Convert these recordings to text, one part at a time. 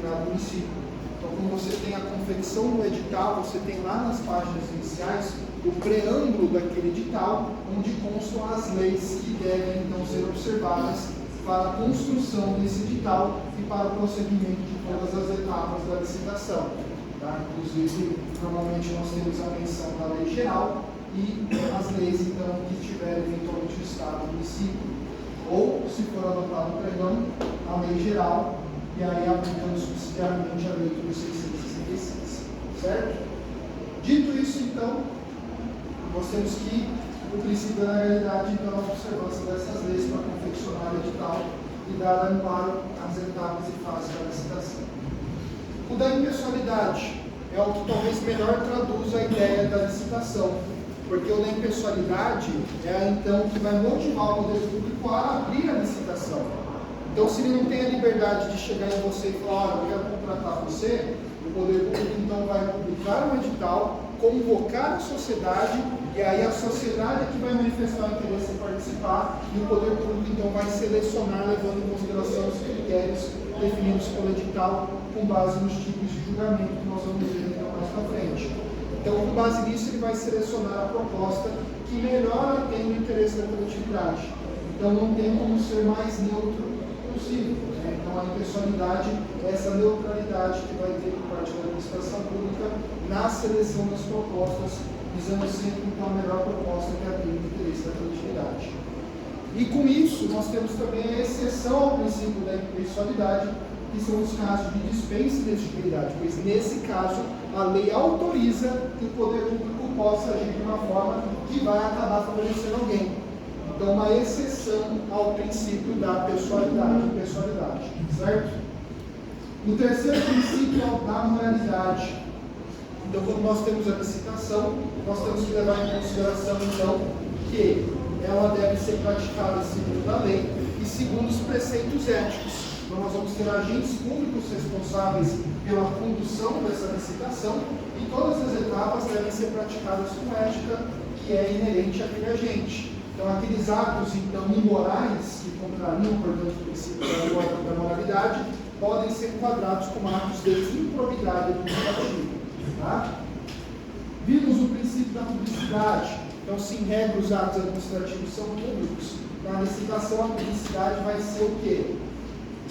determinado município. Então, quando você tem a confecção do edital, você tem lá nas páginas iniciais o preâmbulo daquele edital, onde constam as leis que devem então ser observadas para a construção desse edital e para o prosseguimento de todas as etapas da licitação. Tá? Inclusive, normalmente nós temos a menção da lei geral e as leis então que tiverem eventualmente o estado do município. Ou, se for adotado o perdão, a lei geral, e aí aplicando subsidiariamente a lei de 666. Certo? Dito isso, então, nós temos que o princípio da legalidade, então, a observância dessas leis para confeccionar o edital e dar amparo às etapas e fases da licitação. O da impessoalidade é o que talvez melhor traduz a ideia da licitação, porque o da impessoalidade é então que vai motivar o poder público a abrir a licitação. Então, se ele não tem a liberdade de chegar em você e falar, olha, eu quero contratar você, o poder público então vai publicar um edital, convocar a sociedade, e aí a sociedade é que vai manifestar o interesse em participar, e o poder público então vai selecionar, levando em consideração os critérios definidos pelo edital, com base nos tipos de julgamento que nós vamos ver então mais para frente. Então, com base nisso, ele vai selecionar a proposta que melhor atende o interesse da coletividade. Então, não tem como ser mais neutro possível. Né? Então, a impessoalidade é essa neutralidade que vai ter por parte da administração pública na seleção das propostas, visando sempre então, a melhor proposta que atende o interesse da coletividade. E com isso, nós temos também a exceção ao princípio da impessoalidade, que são os casos de dispensa de exigibilidade, pois nesse caso a lei autoriza que o poder público possa agir de uma forma que vai acabar favorecendo alguém. Então, uma exceção ao princípio da pessoalidade, certo? O terceiro princípio é o da moralidade. Então, quando nós temos a licitação, nós temos que levar em consideração, então, que ela deve ser praticada segundo a lei e segundo os preceitos éticos. Então, nós vamos ter agentes públicos responsáveis pela condução dessa licitação e todas as etapas devem ser praticadas com ética que é inerente àquele agente. Então, aqueles atos então imorais que contrariam, portanto, o princípio da moralidade podem ser enquadrados como atos de improbidade administrativa. Tá? Vimos o princípio da publicidade. Então, se em regra os atos administrativos são públicos, na licitação a publicidade vai ser o quê?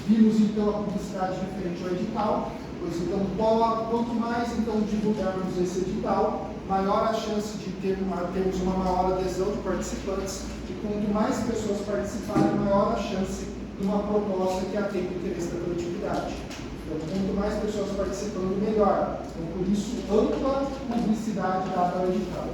Vimos então a publicidade referente ao edital, pois então quanto mais então divulgarmos esse edital, maior a chance de termos uma maior adesão de participantes, e quanto mais pessoas participarem, maior a chance de uma proposta que atenda o interesse da coletividade. Então, quanto mais pessoas participando, melhor. Então, por isso, ampla publicidade dada ao edital.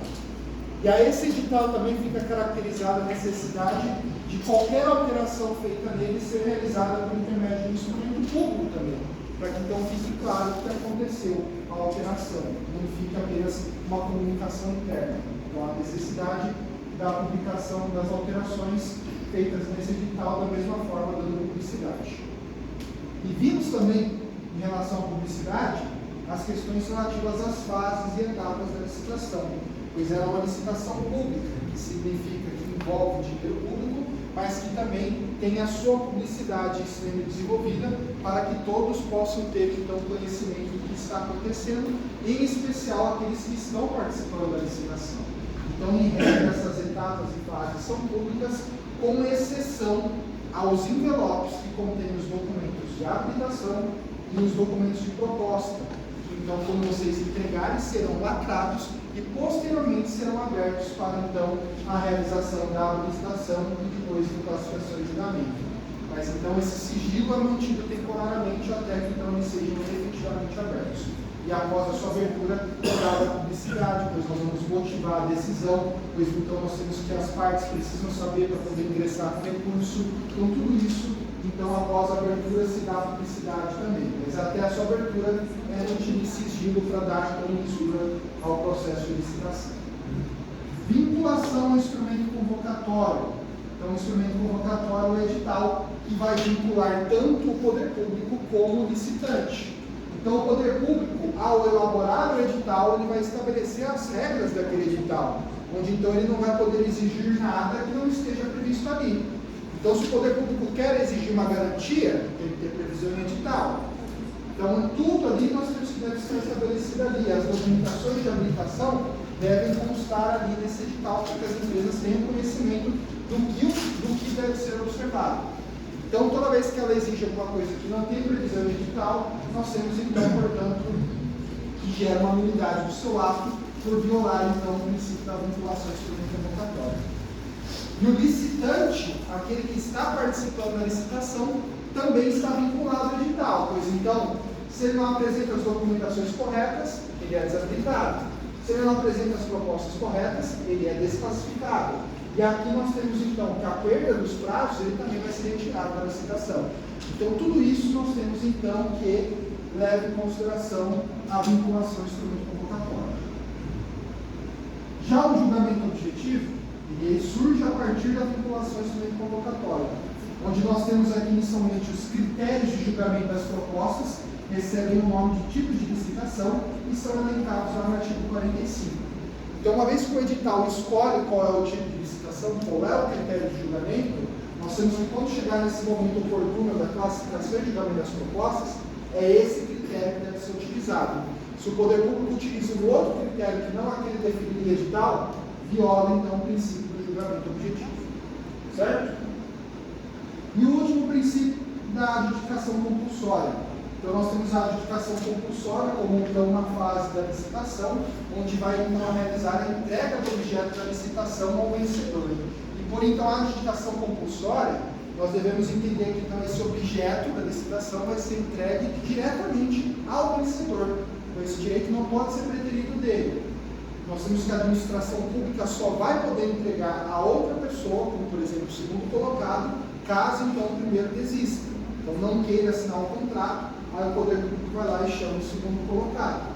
E a esse edital também fica caracterizada a necessidade de qualquer alteração feita nele ser realizada por intermédio de um instrumento público também, para que então fique claro o que aconteceu a alteração, não fique apenas uma comunicação interna. Então, a necessidade da publicação das alterações feitas nesse edital da mesma forma dando publicidade. E vimos também, em relação à publicidade, as questões relativas às fases e etapas da licitação, pois ela é uma licitação pública, que significa que envolve dinheiro público, mas que também tem a sua publicidade sendo desenvolvida para que todos possam ter então conhecimento do que está acontecendo, em especial aqueles que estão participando da licitação. Então, em regra, essas etapas e fases são públicas, com exceção aos envelopes que contêm os documentos de habilitação e os documentos de proposta. Então, quando vocês entregarem, serão lacrados e posteriormente serão abertos para então a realização da licitação e depois da classificação e julgamento. Mas então esse sigilo é mantido temporariamente até que então eles sejam efetivamente abertos. E após a sua abertura, é dada a publicidade, pois nós vamos motivar a decisão, pois então nós temos que as partes precisam saber para poder ingressar com recurso. Então tudo isso, então após a abertura se dá a publicidade também. Mas até a sua abertura é mantido sigilo para dar lisura ao processo de licitação. Vinculação ao instrumento convocatório. Então, o instrumento convocatório é o edital que vai vincular tanto o poder público como o licitante. Então, o poder público, ao elaborar o edital, ele vai estabelecer as regras daquele edital, onde então ele não vai poder exigir nada que não esteja previsto ali. Então, se o poder público quer exigir uma garantia, tem que ter previsão em edital. Então, Então, tudo ali nós temos que deve ser estabelecido ali. As documentações de habilitação devem constar ali nesse edital, para que as empresas tenham conhecimento do que deve ser observado. Então, toda vez que ela exige alguma coisa que não tem previsão no edital, nós temos, então, portanto, que gera uma nulidade do seu ato por violar, então, o princípio da vinculação instrumento convocatório. E o licitante, aquele que está participando da licitação, também está vinculado ao edital, pois, então, se ele não apresenta as documentações corretas, ele é desabilitado. Se ele não apresenta as propostas corretas, ele é desclassificado. E aqui nós temos, então, que a perda dos prazos, ele também vai ser retirado da licitação. Então, tudo isso nós temos, então, que leva em consideração a vinculação ao instrumento convocatório. Já o julgamento objetivo, ele surge a partir da vinculação ao instrumento convocatório, onde nós temos aqui, inicialmente, os critérios de julgamento das propostas, recebem o nome de tipos de licitação e são elencados lá no artigo 45. Então, uma vez que o edital escolhe qual é o tipo de licitação, qual é o critério de julgamento, nós temos que, quando chegar nesse momento oportuno da classificação e julgamento das propostas, é esse critério que deve ser utilizado. Se o poder público utiliza um outro critério que não aquele definido em edital, viola, então, o princípio do julgamento objetivo. Certo? E o último princípio da adjudicação compulsória. Então, nós temos a adjudicação compulsória como, então, uma fase da licitação, onde vai, então, realizar a entrega do objeto da licitação ao vencedor. E, por, então, a adjudicação compulsória, nós devemos entender que, então, esse objeto da licitação vai ser entregue diretamente ao vencedor. Então, esse direito não pode ser preterido dele. Nós temos que a administração pública só vai poder entregar a outra pessoa, como, por exemplo, o segundo colocado, caso, então, o primeiro desista. Então, não queira assinar o contrato, aí o poder público vai lá e chama o segundo colocado.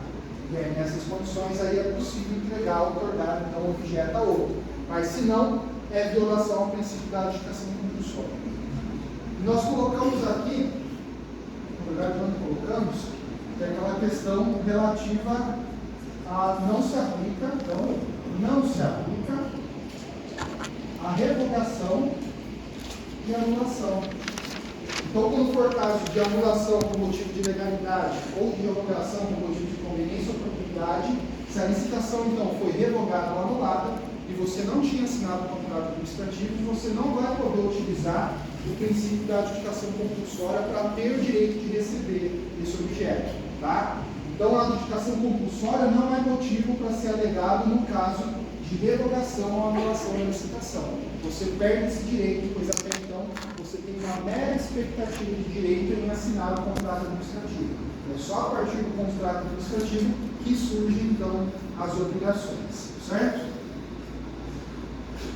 E aí, nessas condições, aí é possível entregar, otorgar, então, o objeto a outro. Mas, se não, é violação ao princípio da adjudicação compulsória. E nós colocamos aqui, na verdade, nós colocamos, que é aquela questão relativa a não se aplica, então, não se aplica a revogação e anulação. Então, quando for caso de anulação por motivo de legalidade ou de revogação por motivo de conveniência ou propriedade, se a licitação, então, foi revogada ou anulada e você não tinha assinado o contrato administrativo, você não vai poder utilizar o princípio da adjudicação compulsória para ter o direito de receber esse objeto. Tá? Então, a adjudicação compulsória não é motivo para ser alegado no caso de revogação ou anulação da licitação. Você perde esse direito, pois até então você tem uma mera expectativa de direito em assinar o contrato administrativo. É só a partir do contrato administrativo que surgem, então, as obrigações. Certo?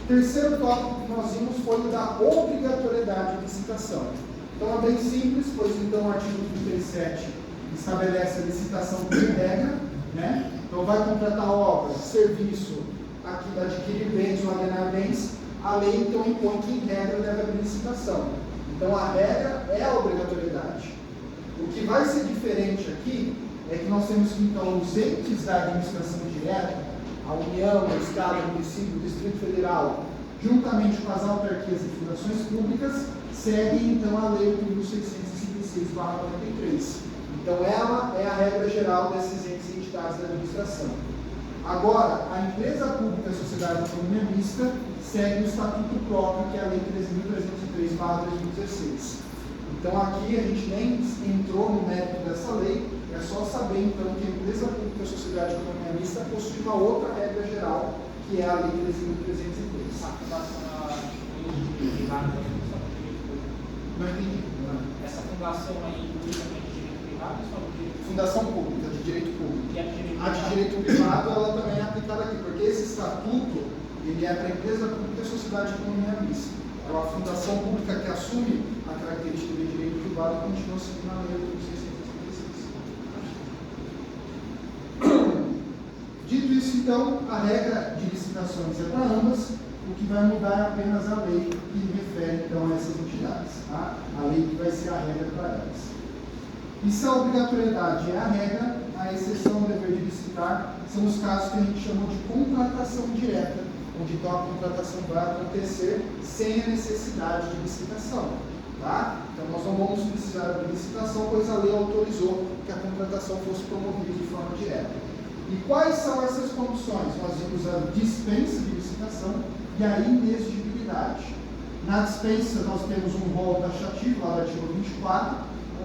Terceiro tópico que nós vimos foi o da obrigatoriedade de licitação. Então, é bem simples, pois, então, o artigo 37 estabelece a licitação por regra, né? Então, vai contratar obra, serviço, aqui adquirir bens ou alienar bens, a lei, então, impõe que, em regra, deve haver licitação. Então, a regra é a obrigatoriedade. O que vai ser diferente aqui é que nós temos que, então, os entes da administração direta, a União, o Estado, o município, o Distrito Federal, juntamente com as autarquias e fundações públicas, seguem, então, a Lei 8.656/43. Então, ela é a regra geral desses entes e entidades da administração. Agora, a empresa pública e a sociedade de economia mista segue o estatuto próprio, que é a Lei 13.303/2016. Então, aqui a gente nem entrou no mérito dessa lei, é só saber, então, que a empresa pública e a sociedade de economia mista possui uma outra regra geral, que é a Lei 13.303. Não entendi. Essa fundação aí, Fundação pública, de direito público. A de direito privado, ela também é aplicada aqui, porque esse estatuto, ele é para a empresa pública e a sociedade de economia mista. Então, a fundação pública que assume a característica de direito privado continua seguindo a lei 8.656. Dito isso, então, a regra de licitações é para ambas, o que vai mudar é apenas a lei que refere, então, a essas entidades. Tá? A lei que vai ser a regra para elas. E se a obrigatoriedade é a regra, a exceção ao dever de licitar são os casos que a gente chama de contratação direta, onde então a contratação vai acontecer sem a necessidade de licitação. Tá? Então nós não vamos precisar de licitação, pois a lei autorizou que a contratação fosse promovida de forma direta. E quais são essas condições? Nós vimos a dispensa de licitação e a inexigibilidade. Na dispensa nós temos um rol taxativo, lá do artigo 24,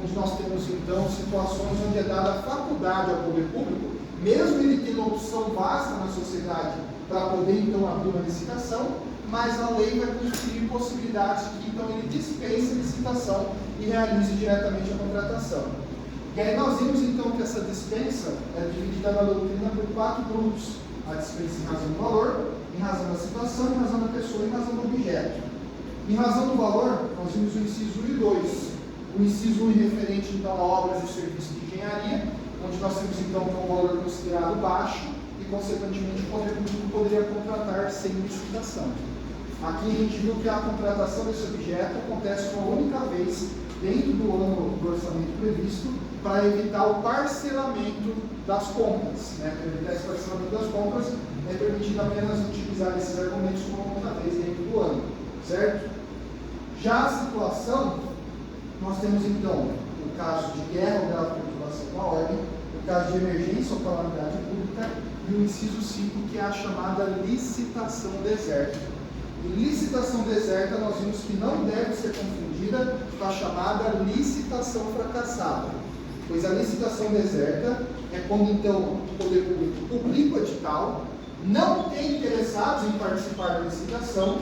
onde nós temos então situações onde é dada a faculdade ao poder público, mesmo ele tendo opção vasta na sociedade para poder então abrir uma licitação, mas a lei vai constituir possibilidades de que então ele dispense a licitação e realize diretamente a contratação. E aí nós vimos então que essa dispensa é dividida na doutrina por 4 grupos: a dispensa em razão do valor, em razão da situação, em razão da pessoa e em razão do objeto. Em razão do valor, nós vimos o inciso 1 e 2. O inciso 1 referente então a obras e serviços de engenharia, onde nós temos então um valor considerado baixo e, consequentemente, o poder público poderia contratar sem licitação. Aqui a gente viu que a contratação desse objeto acontece uma única vez dentro do ano do orçamento previsto, para evitar o parcelamento das compras. Para evitar esse parcelamento das compras, é permitido apenas utilizar esses argumentos uma única vez dentro do ano, certo? Já a situação, nós temos então o caso de guerra ou grave perturbação da ordem, o caso de emergência ou calamidade pública e o inciso 5, que é a chamada licitação deserta. E licitação deserta nós vimos que não deve ser confundida com a chamada licitação fracassada, pois a licitação deserta é quando então o poder público publica o edital, não tem interessados em participar da licitação,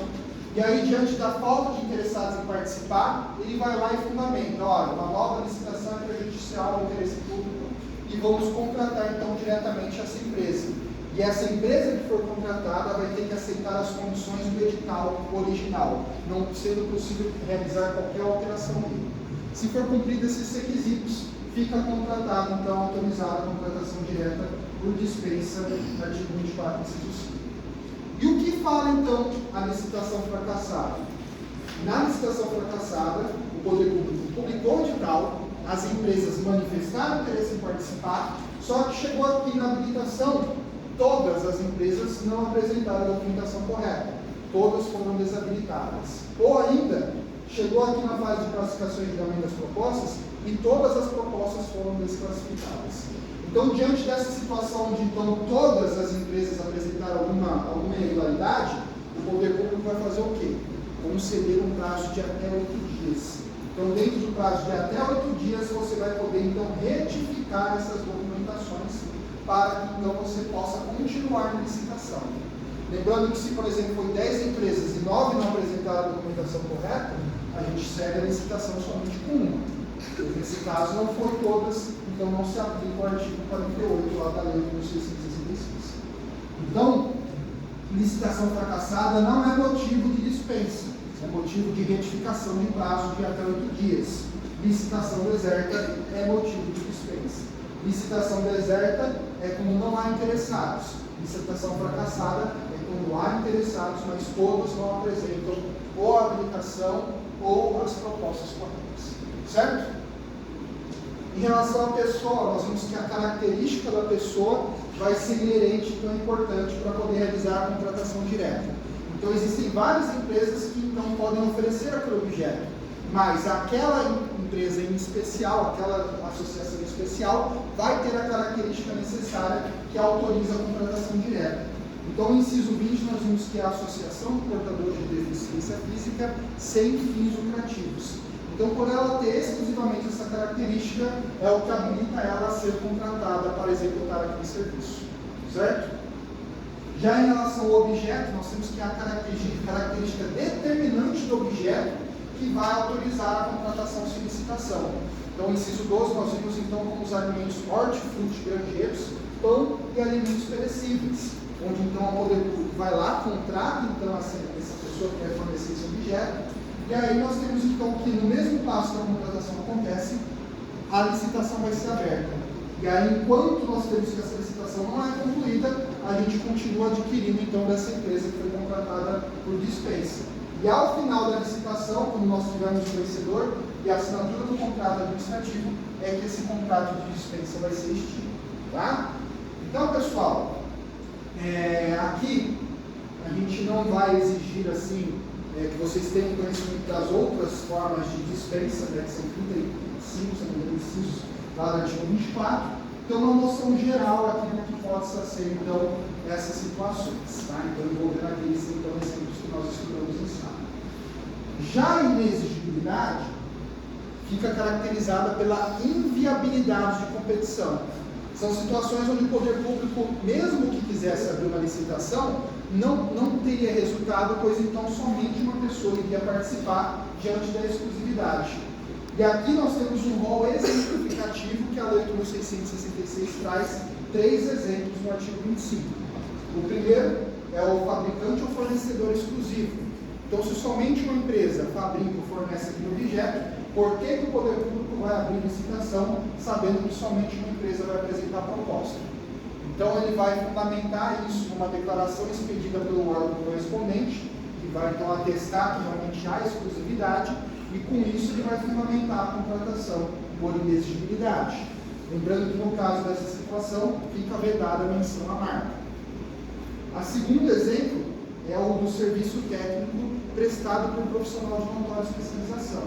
e aí, diante da falta de interessados em participar, ele vai lá e fundamenta: olha, uma nova licitação é prejudicial ao interesse público e vamos contratar então diretamente essa empresa. E essa empresa que for contratada vai ter que aceitar as condições do edital original, não sendo possível realizar qualquer alteração nele. Se for cumprido esses requisitos, fica contratado, então, autorizada a contratação direta por dispensa, artigo 24, inciso 5. E o que fala, então, a licitação fracassada? Na licitação fracassada, o poder público publicou o edital, as empresas manifestaram interesse em participar, só que chegou aqui na habilitação, todas as empresas não apresentaram a documentação correta, todas foram desabilitadas. Ou ainda, chegou aqui na fase de classificação e julgamento das propostas e todas as propostas foram desclassificadas. Então, diante dessa situação onde então todas as empresas apresentaram alguma irregularidade, o poder público vai fazer o quê? Conceder um prazo de até 8 dias. Então, dentro do prazo de até 8 dias, você vai poder então retificar essas documentações para que então você possa continuar na licitação. Lembrando que se, por exemplo, foi 10 empresas e 9 não apresentaram a documentação correta, a gente segue a licitação somente com uma. Nesse caso, não foi todas, então não se aplica o artigo 48 lá da Lei de 1666. Então, licitação fracassada não é motivo de dispensa, é motivo de retificação de prazo de até 8 dias. Licitação deserta é motivo de dispensa. Licitação deserta é quando não há interessados. Licitação fracassada é quando há interessados, mas todos não apresentam ou a habilitação ou as propostas corretas. Certo? Em relação à pessoa, nós vimos que a característica da pessoa vai ser inerente e tão importante para poder realizar a contratação direta. Então, existem várias empresas que então podem oferecer aquele objeto, mas aquela empresa em especial, aquela associação especial, vai ter a característica necessária que autoriza a contratação direta. Então, no inciso 20, nós vimos que é a associação de portadores de deficiência física sem fins lucrativos. Então, por ela ter exclusivamente essa característica, é o que habilita ela a ser contratada para executar aquele serviço. Certo? Já em relação ao objeto, nós temos que a característica determinante do objeto que vai autorizar a contratação sem licitação. Então, inciso 12, nós vimos então como os alimentos hortifruti granjeiros, pão e alimentos perecíveis, onde então o poder público vai lá, contrata então essa pessoa que vai fornecer esse objeto. E aí nós temos então que no mesmo passo que a contratação acontece, a licitação vai ser aberta. E aí, enquanto nós temos que essa licitação não é concluída, a gente continua adquirindo então dessa empresa que foi contratada por dispensa. E ao final da licitação, quando nós tivermos o vencedor e a assinatura do contrato administrativo, é que esse contrato de dispensa vai ser extinto. Tá? Então, pessoal, aqui a gente não vai exigir assim que vocês tenham conhecimento das outras formas de dispensa, né, que são 35, se não me engano, incisos lá do artigo 24, então uma noção geral aqui do que possa ser, então, essas situações, tá? Então, envolvendo aqueles, então, exemplos que nós estudamos em sala. Já a inexigibilidade fica caracterizada pela inviabilidade de competição. São situações onde o poder público, mesmo que quisesse abrir uma licitação, não teria resultado, pois então somente uma pessoa iria participar diante da exclusividade. E aqui nós temos um rol exemplificativo que a Lei 8.666 traz 3 exemplos no artigo 25. O primeiro é o fabricante ou fornecedor exclusivo. Então, se somente uma empresa fabrica ou fornece aquele objeto, por que o poder público vai abrir licitação sabendo que somente uma empresa vai apresentar a proposta? Então, ele vai fundamentar isso numa declaração expedida pelo órgão correspondente, que vai então atestar que realmente há exclusividade, e com isso ele vai fundamentar a contratação por inexigibilidade. Lembrando que no caso dessa situação, fica vedada a menção à marca. A segundo exemplo é o do serviço técnico prestado por um profissional de notória especialização.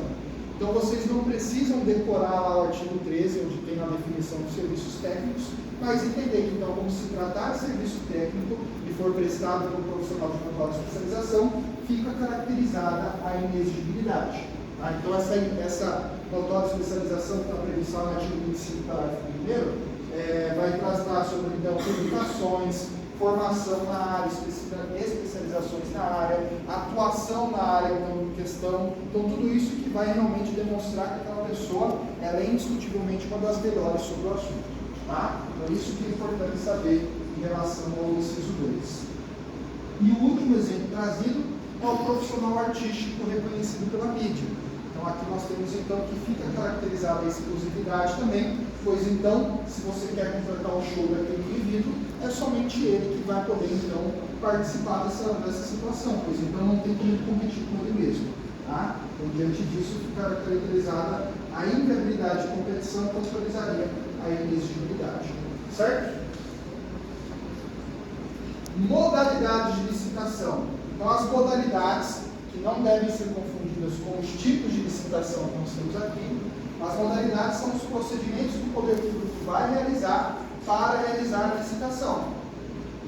Então, vocês não precisam decorar lá o artigo 13, onde tem a definição dos serviços técnicos, mas entender que, então, como se tratar de serviço técnico e for prestado por um profissional de notória especialização, fica caracterizada a inexigibilidade. Tá? Então, essa notória especialização que está prevista no artigo 25, parágrafo 1º, vai tratar sobre, então, publicações, formação na área, especializações na área, atuação na área em questão. Então, tudo isso que vai realmente demonstrar que aquela pessoa ela é indiscutivelmente uma das melhores sobre o assunto. Tá? Então, isso que é importante saber em relação ao inciso 2. E o último exemplo trazido é o profissional artístico reconhecido pela mídia. Então, aqui nós temos, então, que fica caracterizada a exclusividade também, pois, então, se você quer contratar o show daquele indivíduo, é somente ele que vai poder, então, participar dessa situação, pois, então, não tem como competir com ele mesmo. Tá? Então, diante disso, fica caracterizada a inviabilidade de competição que autorizaria a inexigibilidade. Certo? Modalidades de licitação. Então, as modalidades, que não devem ser confundidas com os tipos de licitação que nós temos aqui, as modalidades são os procedimentos que o poder público vai realizar para realizar a licitação.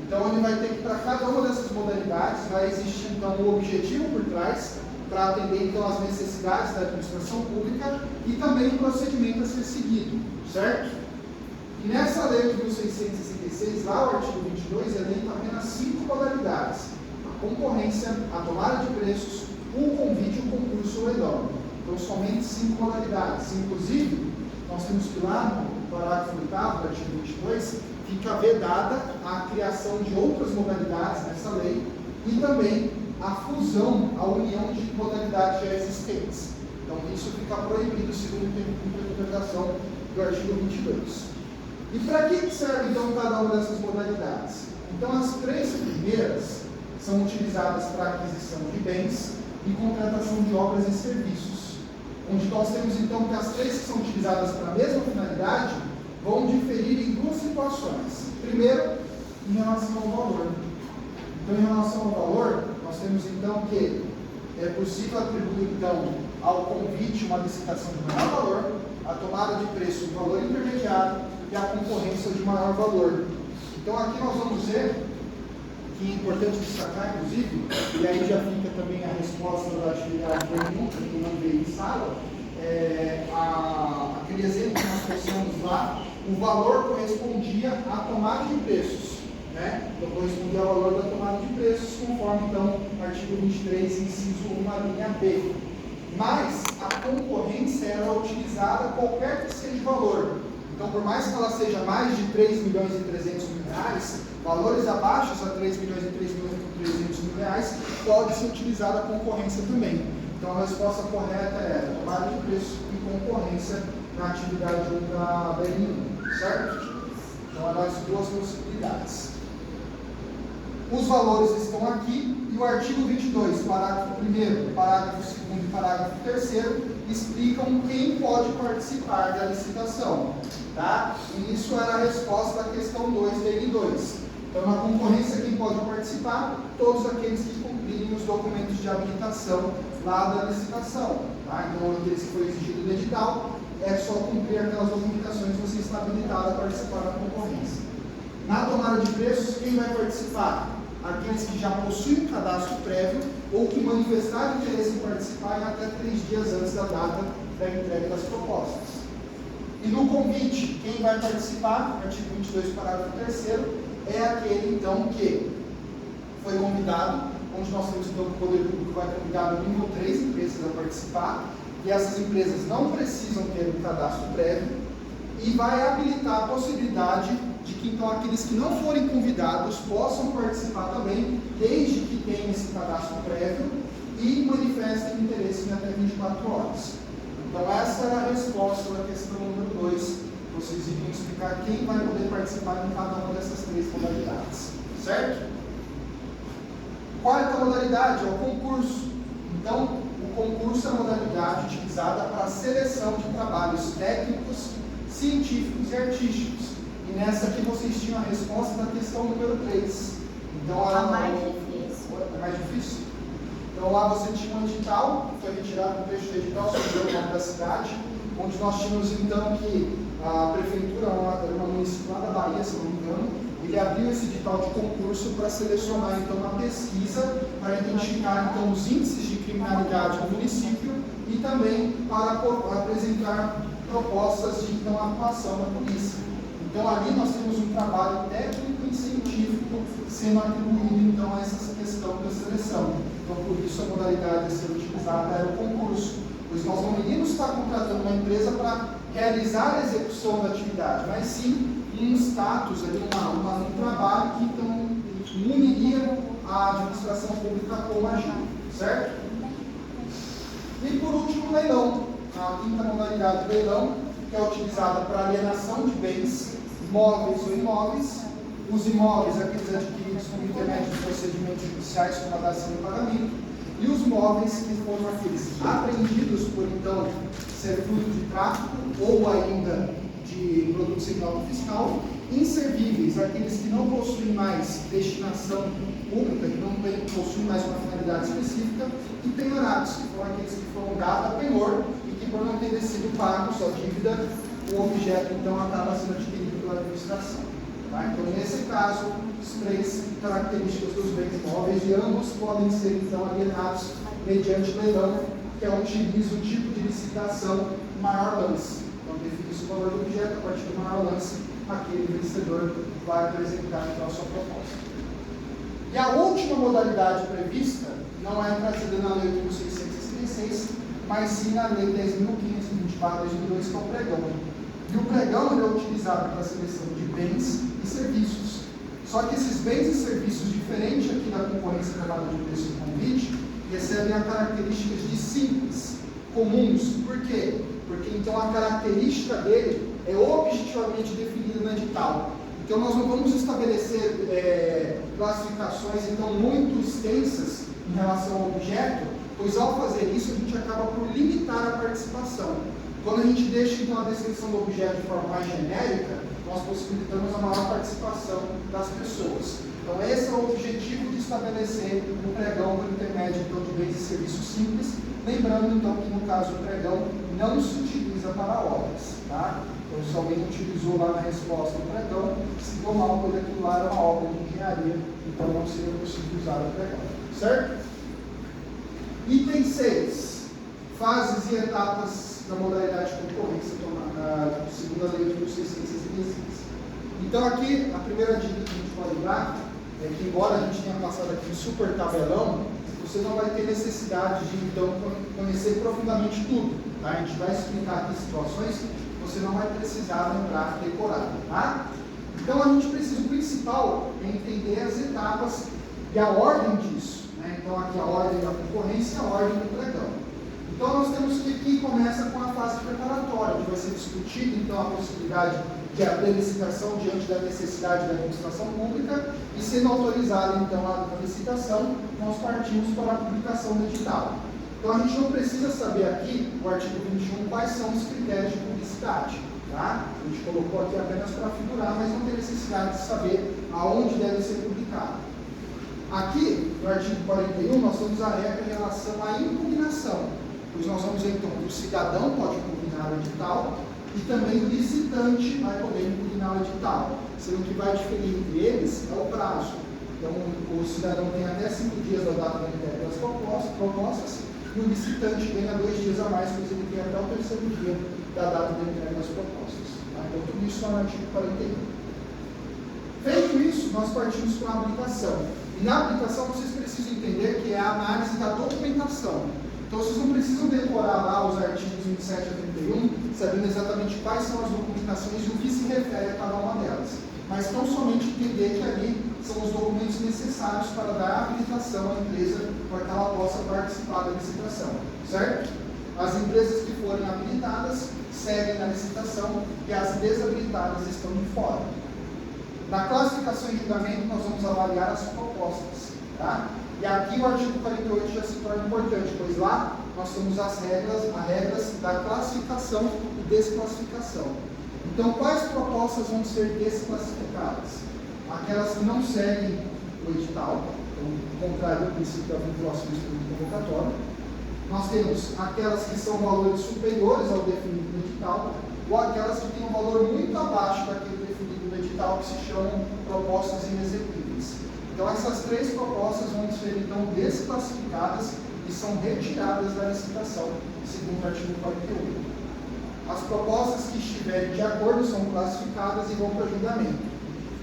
Então, ele vai ter que, para cada uma dessas modalidades, vai existir, então, um objetivo por trás, para atender, então, as necessidades da administração pública e também o procedimento a ser seguido, certo? E nessa lei de 1666, lá o artigo 22, elenca apenas 5 modalidades: a concorrência, a tomada de preços, o convite, o concurso ou o leilão. Então, somente 5 modalidades. Inclusive, nós temos que lá no parágrafo 8º do artigo 22, fica vedada a criação de outras modalidades nessa lei e também a fusão, a união de modalidades já existentes. Então, isso fica proibido segundo a interpretação do artigo 22. E para que serve, então, cada uma dessas modalidades? Então, as 3 primeiras são utilizadas para aquisição de bens e contratação de obras e serviços, onde nós temos, então, que as 3 que são utilizadas para a mesma finalidade vão diferir em 2 situações. Primeiro, em relação ao valor. Então, em relação ao valor, nós temos, então, que é possível atribuir, então, ao convite uma licitação de maior valor, a tomada de preço de valor intermediário e a concorrência de maior valor. Então, aqui nós vamos ver que é importante destacar, inclusive, e aí já fica também a resposta da atividade que não veio em sala, aquele exemplo que nós trouxemos lá, o valor correspondia à tomada de preços, né? Então, correspondia ao valor da tomada de preços, conforme, então, artigo 23, inciso 1, linha B. Mas a concorrência era utilizada qualquer que seja o valor. Então, por mais que ela seja mais de 3 milhões e 300 mil reais, valores abaixo a 3 milhões e 300 mil reais, pode ser utilizada a concorrência também. Então, a resposta correta é tomada de preço e concorrência na atividade da BN1, certo? Então, eram as 2 possibilidades. Os valores estão aqui e o artigo 22, parágrafo 1º, parágrafo 2º e parágrafo 3º explicam quem pode participar da licitação. Tá? E isso era a resposta da questão 2 da N2. Então, na concorrência, quem pode participar? Todos aqueles que cumprirem os documentos de habilitação lá da licitação. Tá? Então, aqueles que foi exigido no edital, é só cumprir aquelas documentações que você está habilitado a participar da concorrência. Na tomada de preços, quem vai participar? Aqueles que já possuem um cadastro prévio ou que manifestaram interesse em participar em até 3 dias antes da data da entrega das propostas. E no convite, quem vai participar, artigo 22, parágrafo 3º, é aquele, então, que foi convidado, onde nós temos, então, o Poder Público vai convidar no mínimo 3 empresas a participar, e essas empresas não precisam ter um cadastro prévio, e vai habilitar a possibilidade de que, então, aqueles que não forem convidados possam participar também, desde que tenham esse cadastro prévio e manifestem interesse em até 24 horas. Então, essa era a resposta da questão número 2. Vocês iriam explicar quem vai poder participar em cada uma dessas 3 modalidades. Certo? Quarta modalidade é o concurso. Então, o concurso é a modalidade utilizada para a seleção de trabalhos técnicos, científicos e artísticos. E nessa aqui vocês tinham a resposta da questão número 3. Então, a mais difícil. É mais difícil? Então, lá você tinha um edital, foi retirado um trecho do edital sobre o nome da cidade, onde nós tínhamos, então, que a prefeitura, uma município lá da Bahia, se não me engano, ele abriu esse edital de concurso para selecionar, então, uma pesquisa para identificar, então, os índices de criminalidade no município e também para apresentar propostas de, então, atuação da polícia. Então, ali nós temos um trabalho técnico e científico sendo atribuído, então, a essa questão da seleção. Então, por isso, a modalidade a ser utilizada era o concurso, pois nós não iríamos estar contratando uma empresa para realizar a execução da atividade, mas sim um status, ali, um trabalho que, então, muniria a administração pública como agir, certo? E, por último, leilão. A quinta modalidade, leilão, que é utilizada para alienação de bens, móveis ou imóveis. Os imóveis, aqueles adquiridos por intermédio de procedimentos judiciais, como a dação e pagamento, e os móveis, que foram aqueles apreendidos por, então, ser fruto de tráfico ou ainda de produto sem nota fiscal, inservíveis, aqueles que não possuem mais destinação pública, que não possuem mais uma finalidade específica, e penhorados, que foram aqueles que foram dados a penhor e que, por não terem sido pagos sua dívida, o objeto, então, acaba sendo adquirido pela administração. Tá? Então, nesse caso, as 3 características dos bens imóveis, e ambos podem ser, então, alienados mediante leilão, que é utiliza o tipo de licitação maior lance. Então, define-se o valor do objeto, a partir do maior lance, aquele vencedor vai apresentar, então, a sua proposta. E a última modalidade prevista não é trazida na Lei 8.666, mas sim na Lei 10.524/2002, que é o pregão. E o pregão ele é utilizado para a seleção de bens e serviços. Só que esses bens e serviços, diferente aqui da concorrência gravada de preço e convite, recebem a características de simples, comuns. Por quê? Porque então a característica dele é objetivamente definida no edital. Então nós não vamos estabelecer classificações então muito extensas em relação ao objeto, pois ao fazer isso a gente acaba por limitar a participação. Quando a gente deixa então a descrição do objeto de forma mais genérica, nós possibilitamos a maior participação das pessoas. Então esse é o objetivo de estabelecer o pregão por intermédio então, de bens e serviços simples, lembrando então que no caso do pregão não se utiliza para obras. Tá? Então se alguém utilizou lá na resposta do pregão, se deu mal, pois aquilo lá era uma obra de engenharia, então não seria possível usar o pregão. Certo? Item 6. Fases e etapas da modalidade de concorrência, segundo a Lei 8.666. Então, aqui, a primeira dica que a gente pode dar é que, embora a gente tenha passado aqui um super tabelão, você não vai ter necessidade de, então, conhecer profundamente tudo. Tá? A gente vai explicar aqui situações que você não vai precisar lembrar, decorar. Tá? Então, a gente precisa, o principal é entender as etapas e a ordem disso. Né? Então, aqui a ordem da concorrência e a ordem do pregão. Então, nós temos que aqui começa com a fase preparatória, onde vai ser discutido, então, a possibilidade de abrir licitação diante da necessidade da administração pública e, sendo autorizada, então, a licitação, nós partimos para a publicação do edital. Então, a gente não precisa saber aqui, o artigo 21, quais são os critérios de publicidade. Tá? A gente colocou aqui apenas para figurar, mas não tem necessidade de saber aonde deve ser publicado. Aqui, no artigo 41, nós temos a regra em relação à impugnação, pois nós vamos ver então que o cidadão pode impugnar o edital e também o licitante vai poder impugnar o edital, sendo que vai diferir entre eles é o prazo. Então, o cidadão tem até 5 dias da data da entrega das propostas e o licitante ganha 2 dias a mais, pois ele tem até o 3º dia da data da entrega das propostas. Tá? Então, tudo isso está no artigo 41. Feito isso, nós partimos para a aplicação. E na aplicação, vocês precisam entender que é a análise da documentação. Então, vocês não precisam decorar lá os artigos 27 a 31, sabendo exatamente quais são as documentações e o que se refere a cada uma delas. Mas tão somente entender que ali são os documentos necessários para dar habilitação à empresa para que ela possa participar da licitação. Certo? As empresas que forem habilitadas seguem na licitação e as desabilitadas estão de fora. Na classificação e julgamento, nós vamos avaliar as propostas. Tá? E aqui o artigo 48 já se torna importante, pois lá nós temos as regras da classificação e desclassificação. Então, quais propostas vão ser desclassificadas? Aquelas que não seguem o edital, então, contrário ao princípio da vinculação do estudo convocatório. Nós temos aquelas que são valores superiores ao definido no edital, ou aquelas que têm um valor muito abaixo daquele definido no edital, que se chamam propostas inexequíveis. Então, essas 3 propostas vão ser, então, desclassificadas e são retiradas da licitação, segundo o artigo 48. As propostas que estiverem de acordo são classificadas e vão para julgamento.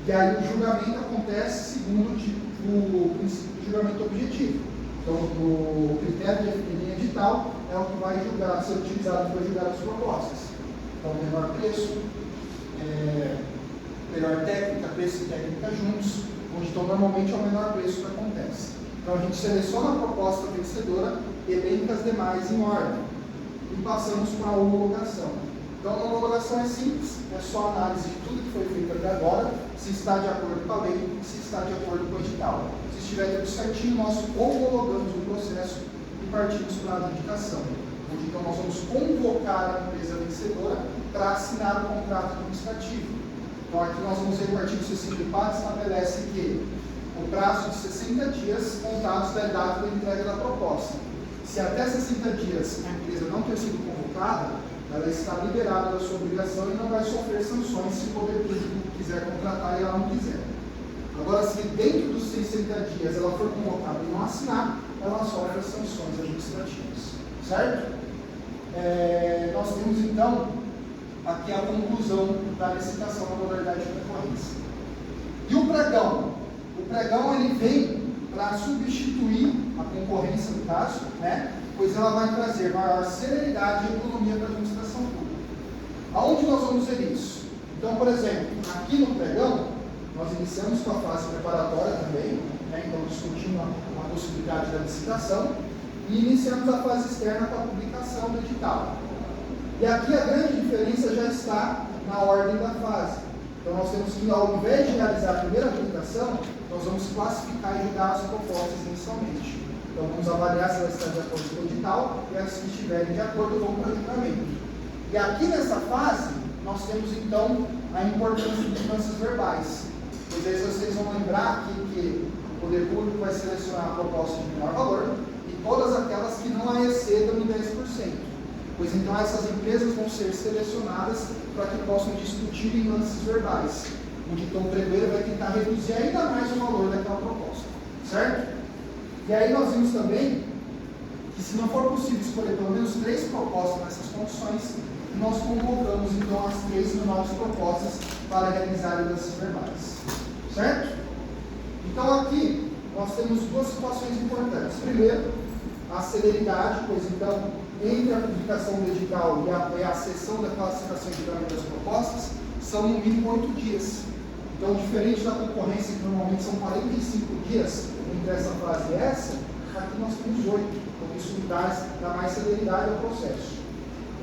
E aí o julgamento acontece segundo o princípio do julgamento objetivo. Então, o critério de edital é o que vai ser utilizado para julgar as propostas. Então, menor preço, melhor técnica, preço e técnica juntos, onde então normalmente é o menor preço que acontece. Então a gente seleciona a proposta vencedora, elenca as demais em ordem e passamos para a homologação. Então a homologação é simples, é só análise de tudo que foi feito até agora, se está de acordo com a lei e se está de acordo com o edital. Se estiver tudo certinho, nós homologamos o processo e partimos para a adjudicação, onde então nós vamos convocar a empresa vencedora para assinar o contrato administrativo. Então aqui nós vamos ver que o artigo 64 estabelece que o prazo de 60 dias contados da data da entrega da proposta. Se até 60 dias a empresa não ter sido convocada, ela está liberada da sua obrigação e não vai sofrer sanções se o poder público quiser contratar e ela não quiser. Agora, se dentro dos 60 dias ela for convocada e não assinar, ela sofre as sanções administrativas. Certo? Nós temos então aqui a conclusão da licitação na modalidade de concorrência. E o pregão? O pregão ele vem para substituir a concorrência no caso, né? Pois ela vai trazer maior celeridade e economia para a administração pública. Aonde nós vamos ver isso? Então, por exemplo, aqui no pregão, nós iniciamos com a fase preparatória também, né? Então discutimos a possibilidade da licitação e iniciamos a fase externa com a publicação do edital. E aqui a grande diferença já está na ordem da fase. Então nós temos que, ao invés de realizar a primeira publicação, nós vamos classificar e julgar as propostas inicialmente. Então vamos avaliar se ela está de acordo com o edital e as que estiverem de acordo vão para o julgamento. E aqui nessa fase, nós temos então a importância de mudanças verbais. Pois aí vocês vão lembrar aqui que o poder público vai selecionar a proposta de menor valor e todas aquelas que não a excedam em 10%. Pois então essas empresas vão ser selecionadas para que possam discutir em lances verbais, onde então o pregoeiro vai tentar reduzir ainda mais o valor daquela proposta, certo? E aí nós vimos também que se não for possível escolher pelo menos 3 propostas nessas condições, nós convocamos então as 3 menores propostas para realizar lances verbais, certo? Então aqui nós temos 2 situações importantes. Primeiro, a celeridade, pois então entre a publicação do edital e a sessão da classificação e julgamento das propostas, são no mínimo 8 dias. Então, diferente da concorrência, que normalmente são 45 dias entre essa fase e essa, aqui nós temos 8. Então, isso dá mais celeridade ao processo.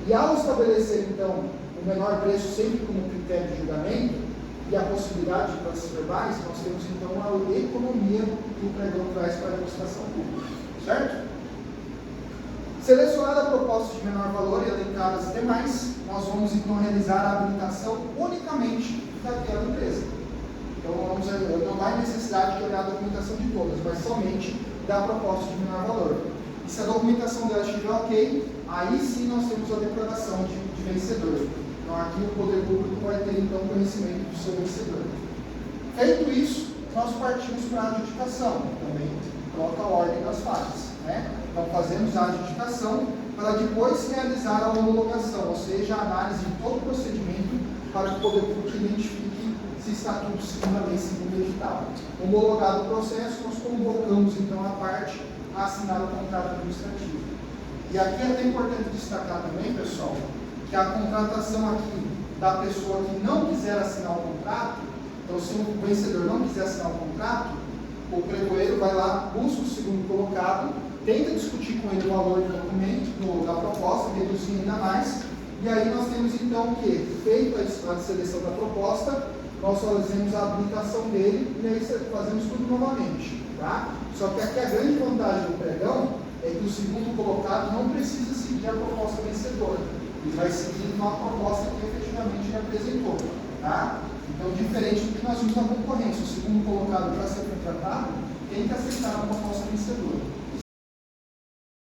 E ao estabelecer, então, o menor preço sempre como critério de julgamento e a possibilidade de lances verbais, nós temos, então, a economia que o pregão traz para a administração pública. Certo? Selecionada a proposta de menor valor e elencadas as demais, nós vamos então realizar a habilitação unicamente daquela empresa. Então não há necessidade de olhar a documentação de todas, mas somente da proposta de menor valor. E se a documentação dela estiver ok, aí sim nós temos a declaração de vencedor. Então aqui o poder público vai ter então conhecimento do seu vencedor. Feito isso, nós partimos para a adjudicação, também coloca a ordem das fases, né? Então fazemos a adjudicação para depois realizar a homologação, ou seja, a análise de todo o procedimento para que o poder público identifique se está tudo segundo a lei, segundo o edital. Homologado o processo, nós convocamos então a parte a assinar o contrato administrativo. E aqui é até importante destacar também, pessoal, que a contratação aqui da pessoa que não quiser assinar o contrato, então se o vencedor não quiser assinar o contrato, o pregoeiro vai lá, busca o segundo colocado, tenta discutir com ele o valor do documento, da proposta, reduzir ainda mais, e aí nós temos então o que? Feita a seleção da proposta, nós fazemos a habilitação dele e aí fazemos tudo novamente. Tá? Só que aqui a grande vantagem do pregão é que o segundo colocado não precisa seguir a proposta vencedora. Ele vai seguir uma proposta que efetivamente ele apresentou. Tá? Então, diferente do que nós vimos na concorrência, o segundo colocado para ser contratado tem que aceitar a proposta vencedora.